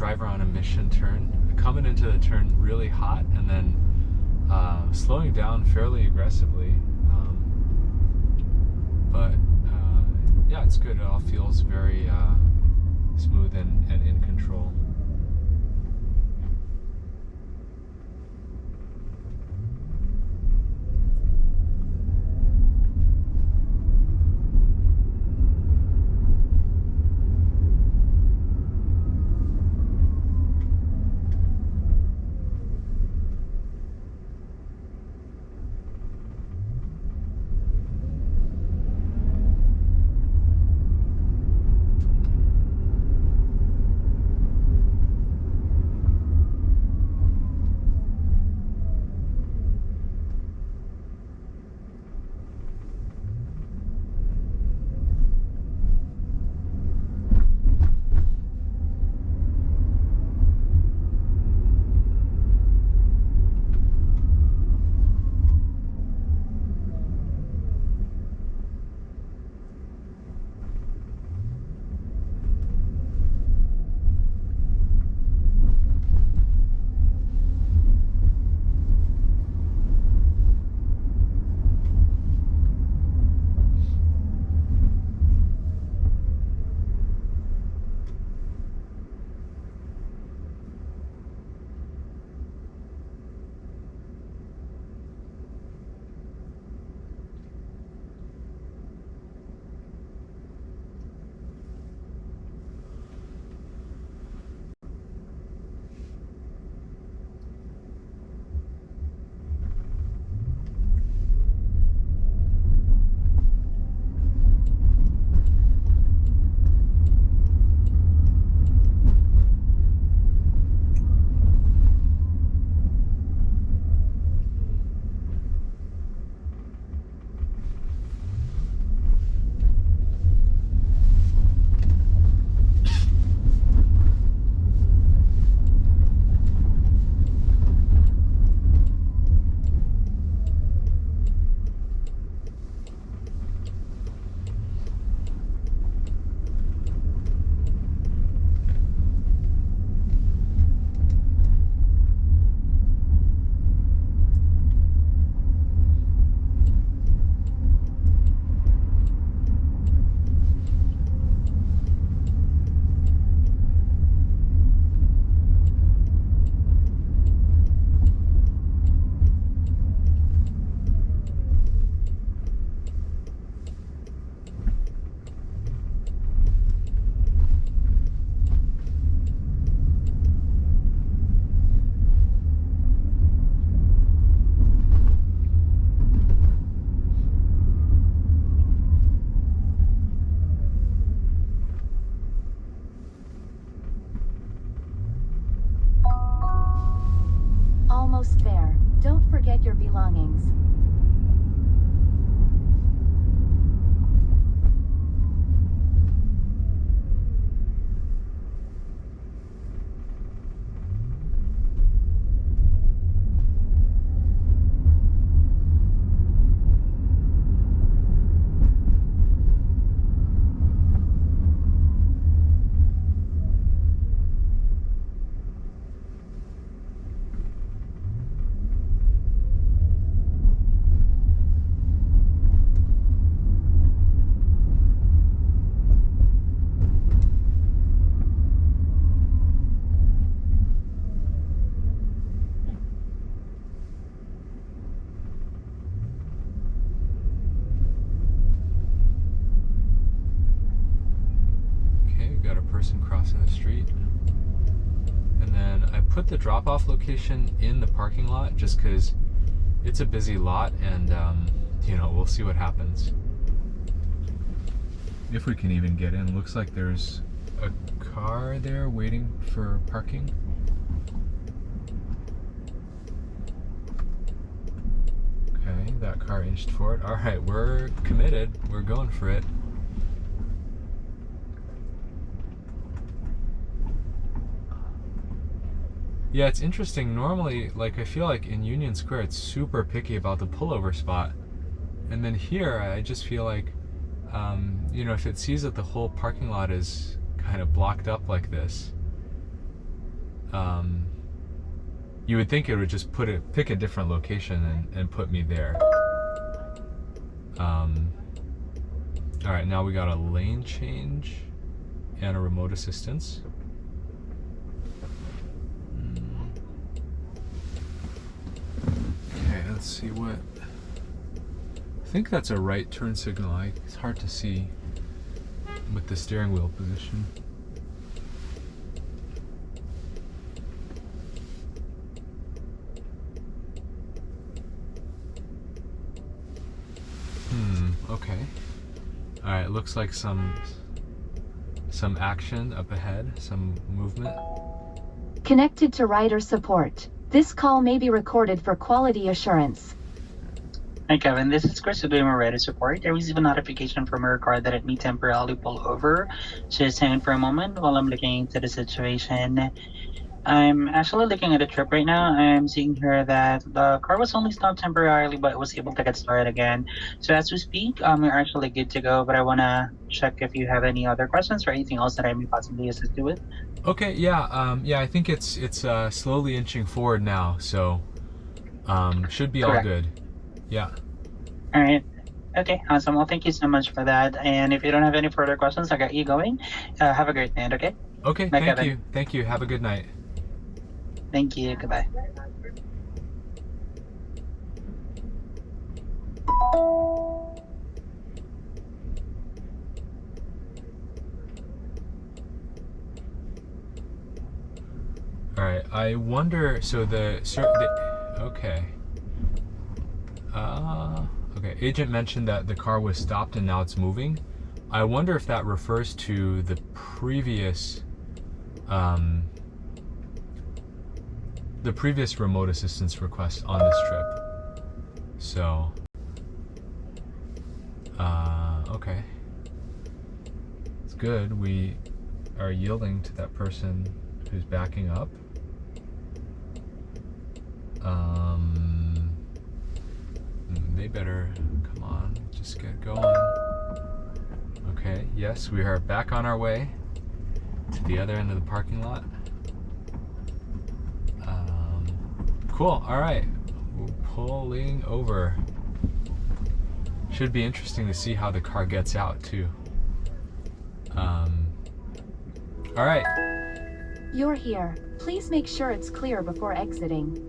driver on a mission turn, coming into the turn really hot and then slowing down fairly aggressively. But yeah, it's good. It all feels very smooth and in control. Almost there. Don't forget your belongings. Person crossing the street, and then I put the drop-off location in the parking lot just because it's a busy lot, and you know, we'll see what happens if we can even get in. Looks like there's a car there waiting for parking. Okay, that car inched forward. All right, we're committed. We're going for it. Yeah, it's interesting. Normally, like, I feel like in Union Square, it's super picky about the pullover spot. And then here, I just feel like, you know, if it sees that the whole parking lot is kind of blocked up like this, you would think it would just pick a different location and put me there. All right, now we got a lane change and a remote assistance. Okay, let's see what. I think that's a right turn signal. It's hard to see with the steering wheel position. Okay. All right, looks like some action up ahead, some movement. Connected to rider support. This call may be recorded for quality assurance. Hi Kevin, this is Chris with Waymo Rider Support. I received a notification from your car that it may temporarily pull over. Just hang on for a moment while I'm looking into the situation. I'm actually looking at the trip right now. I'm seeing here that the car was only stopped temporarily, but it was able to get started again. So as we speak, we're actually good to go, but I want to check if you have any other questions or anything else that I may possibly assist you with. Okay, yeah, I think it's slowly inching forward now, so should be all Correct. good. Yeah. All right. Okay, awesome. Well, thank you so much for that. And if you don't have any further questions, I got you going. Have a great night, okay? Okay, Bye, thank Kevin. you. Thank you. Have a good night. Thank you. Goodbye. All right. I wonder. So okay. Okay. Agent mentioned that the car was stopped and now it's moving. I wonder if that refers to the previous remote assistance request on this trip. So, okay. It's good. We are yielding to that person who's backing up. They better, come on, just get going. Okay, yes, we are back on our way to the other end of the parking lot. Cool, all right, we're pulling over. Should be interesting to see how the car gets out too. All right. You're here. Please make sure it's clear before exiting.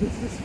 This is